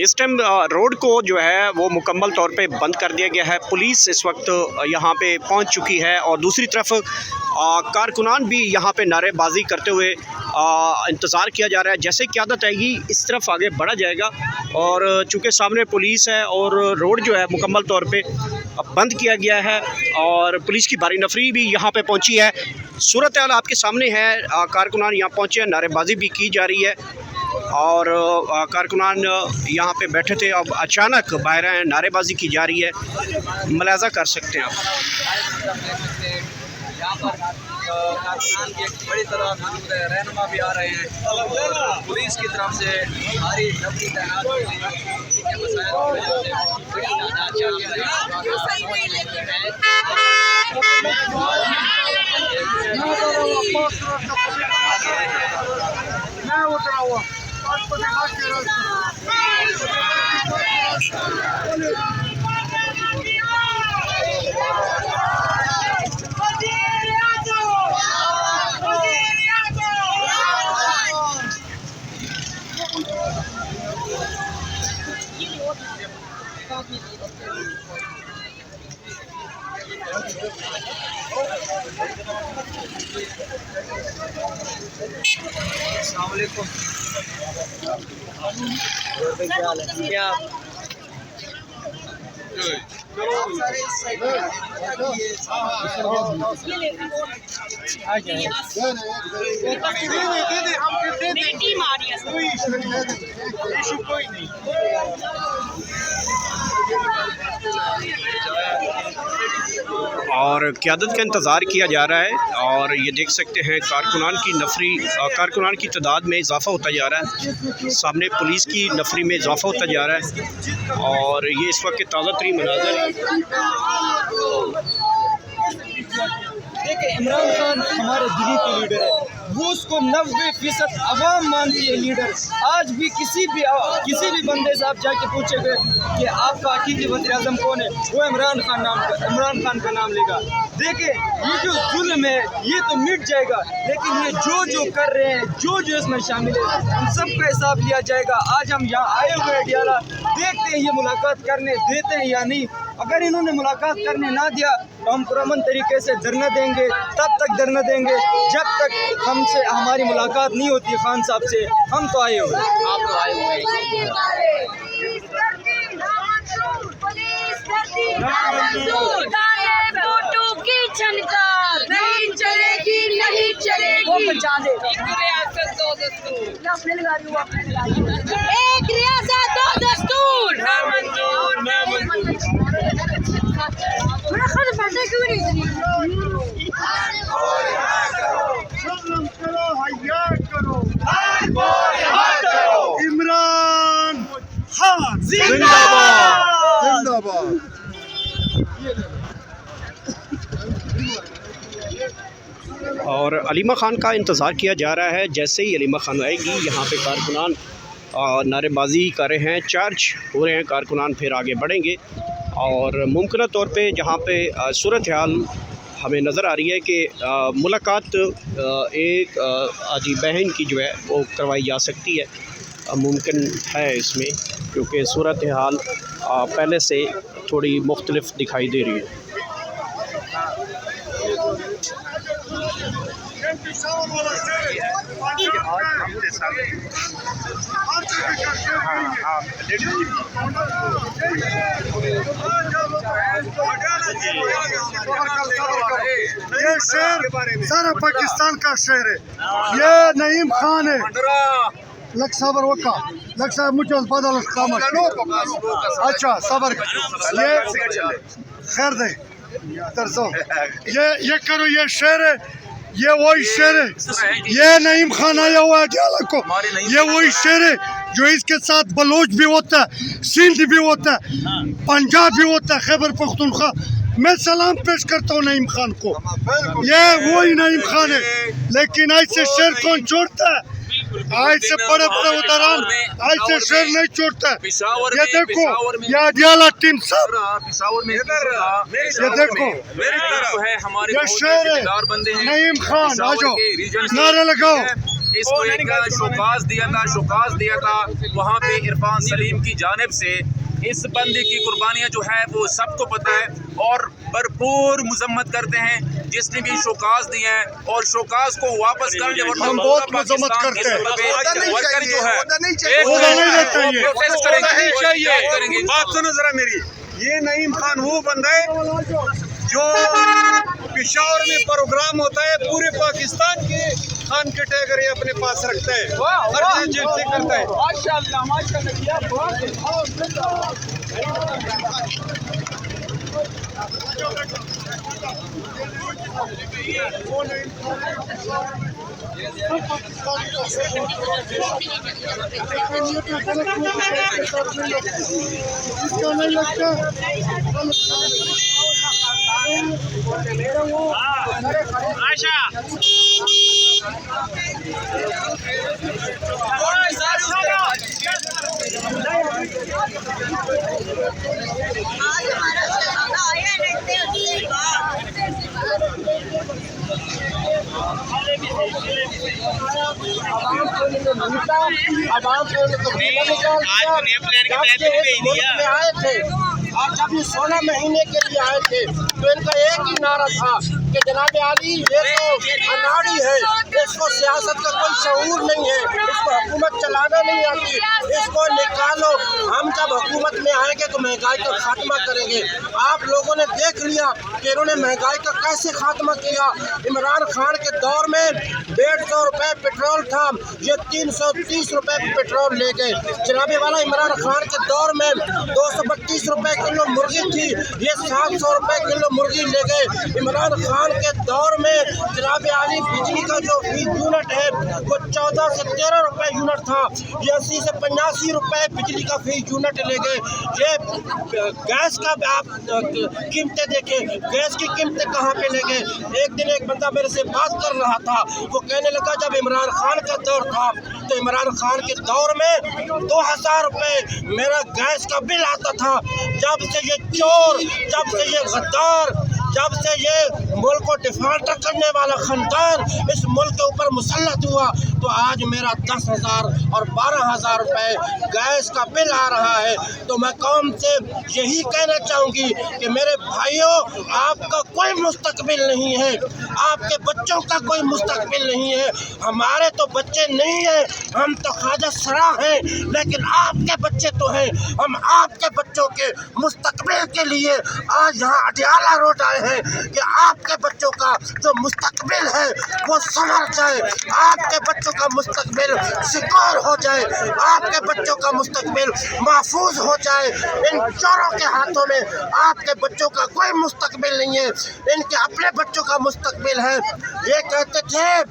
इस time road को जो है वो मुकम्मल तौर पे बंद कर दिया गया है। पुलिस इस वक्त यहाँ पे पहुँच चुकी है और दूसरी तरफ कारकुनान भी यहाँ पे नारेबाजी करते हुए इंतज़ार किया जा रहा है। जैसे क़यादत आएगी इस तरफ आगे बढ़ा जाएगा और चूँकि सामने पुलिस है और रोड जो है मुकम्मल तौर पे बंद किया गया है और पुलिस की भारी नफरी भी यहाँ पे पहुँची है। सूरत हाल आपके सामने है। कारकुनान यहाँ पहुँचे हैं, नारेबाजी भी की जा रही है और कारकुनान यहाँ पे बैठे थे। अब अचानक बाहर आए, नारेबाजी की जा रही है, मुलाजा कर सकते हैं आप। यहाँ पर कारकुनान की एक बड़ी तरह मौजूद है, रहनुमा भी आ रहे हैं। पुलिस की तरफ से भारी नफरी तैनात की गई क्या और क़यादत का इंतज़ार किया जा रहा है और ये देख सकते हैं कारकुनान की नफरी, कारकुनान की तादाद में इजाफ़ा होता जा रहा है। सामने पुलिस की नफरी में इजाफ़ा होता जा रहा है और ये इस वक्त ताज़ा तरीन मनाज़र है। देखिए, इमरान खान हमारे दिल्ली के लीडर है, वो उसको 90% अवाम मानती है लीडर। आज भी किसी भी बंदे से आप जाके पूछेंगे कि आपका हकीकी वज़ीर आज़म कौन है, वो इमरान खान का नाम लेगा। देखिए, ये जो जुल्म है ये तो मिट जाएगा, लेकिन ये जो कर रहे हैं, जो इसमें शामिल है, उन सब का हिसाब लिया जाएगा। आज हम यहाँ आए हुए हैं डियाला, देखते हैं ये मुलाकात करने देते हैं या नहीं। अगर इन्होंने मुलाकात करने ना दिया तो हम पुरअमन तरीके से धरना देंगे, तब तक धरना देंगे जब तक हमसे हमारी मुलाकात नहीं होती खान साहब से। हम तो आए हुए, आप तो आए हुए नहीं चलेगी, नहीं चलेगी। एक रियासत दो दस्तूर। इमरान खान जिंदाबाद जिंदाबाद। और अलीमा खान का इंतज़ार किया जा रहा है। जैसे ही अलीमा खान आएगी यहाँ पे कारकुनान नारेबाजी कर रहे हैं, चार्ज हो रहे हैं कारकुनान, फिर आगे बढ़ेंगे और मुमकिन तौर पे जहाँ पे सूरत हाल हमें नज़र आ रही है कि मुलाकात एक आजी बहन की जो है वो करवाई जा सकती है, मुमकिन है इसमें, क्योंकि सूरत हाल पहले से थोड़ी मुख्तलिफ दिखाई दे रही है। ये शहर सारा पाकिस्तान का शहर है। ये नईम खान है, लग सबर वका लग सबर मुझे बदल कामत। अच्छा सबर, ये खैर दे तरसो, ये करो, ये शहर है, ये वही शहर है। ये नईम खान आया हुआ है डियाला को, ये वही शहर है जो इसके साथ बलोच भी होता है, सिंध भी होता है, पंजाब भी होता है, खैबर पख्तूनख्वा। मैं सलाम पेश करता हूँ नईम खान को, ये वही नईम खान है। लेकिन ऐसे शहर कौन छोड़ता है? आज से बड़े उदाहरण आज से शहर नहीं छोड़ता। ये देखो, ये अडियाला टीम सब, ये देखो, ये शहर है नईम खान। आ जाओ, नारे लगाओ, इसको एक शोकाज दिया था वहाँ पे इरफान सलीम की जानिब से। इस बंदे की कुर्बानियाँ जो है वो सबको पता है और भरपूर मजम्मत करते हैं जिसने भी शोकाज दिए हैं, और शोकाज को वापस करने हम बहुत मजम्मत करते हैं। वर्कर जो है प्रोटेस्ट करेंगे। बात सुनो जरा मेरी, ये नईम खान वो बंदा है जो पिशावर में प्रोग्राम होता है, पूरे पाकिस्तान के खान के टैगर ये अपने पास रखता है, हर चीज जेब से करता है। माशाल्लाह माशाल्लाह, क्या बात आज हमारा शहजादा आया देखते आए थे और जब ये 16 महीने के लिए आए थे तो इनका एक ही नारा था कि जनाब आली ये तो अनाड़ी है, इसको सियासत का कोई शऊर नहीं है, इसको हुकूमत चलाना नहीं आती, इसको निकालो। हम जब हुकूमत में आएंगे तो महंगाई का खात्मा करेंगे। आप लोगों ने देख लिया कि इन्होंने महंगाई का कैसे खात्मा किया। इमरान खान के दौर में 150 रुपये पेट्रोल था, ये 330 रुपये पेट्रोल ले गए। जनाबे वाला इमरान खान के दौर में 232 रुपये किलो मुर्गी थी, ये 700 रुपये किलो मुर्गी ले गए। इमरान खान के दौर में जनाबे आली बिजली का जो यूनिट है वो 14 से 13 रुपये यूनिट था, ये 80 से 85 रुपये बिजली का फी यूनिट ले गए। ये गैस का आप कीमतें देखें, गैस की कीमतें कहाँ पे ले गए। एक दिन एक बंदा मेरे से बात कर रहा था, वो कहने लगा जब इमरान खान का दौर था तो इमरान खान के दौर में 2000 रुपये मेरा गैस का बिल आता था। जब से ये चोर, जब से ये गद्दार, जब से ये मुल्क को डिफाल्टर करने वाला खानदान इस मुल्क के ऊपर मुसल्लत हुआ तो आज मेरा 10,000 और 12,000 रुपये गैस का बिल आ रहा है। तो मैं कौम से यही कहना चाहूँगी कि मेरे भाइयों, आपका कोई मुस्तकबिल नहीं है, आपके बच्चों का कोई मुस्तकबिल नहीं है। हमारे तो बच्चे नहीं हैं, हम तो ख्वाजा सरा हैं, लेकिन आपके बच्चे तो हैं। हम आपके बच्चों के मुस्तकबिल के लिए आज यहाँ अडियाला रोड आए हैं कि आपके बच्चों का जो मुस्तकबिल है वो संवर जाए, आपके बच्चों का मुस्तकबिल सिक्योर हो जाए, आपके बच्चों का मुस्तकबिल महफूज हो जाए। इन चोरों के हाथों में आपके बच्चों का कोई मुस्तकबिल नहीं है, इनके अपने बच्चों का मुस्तकबिल है। ये कहते थे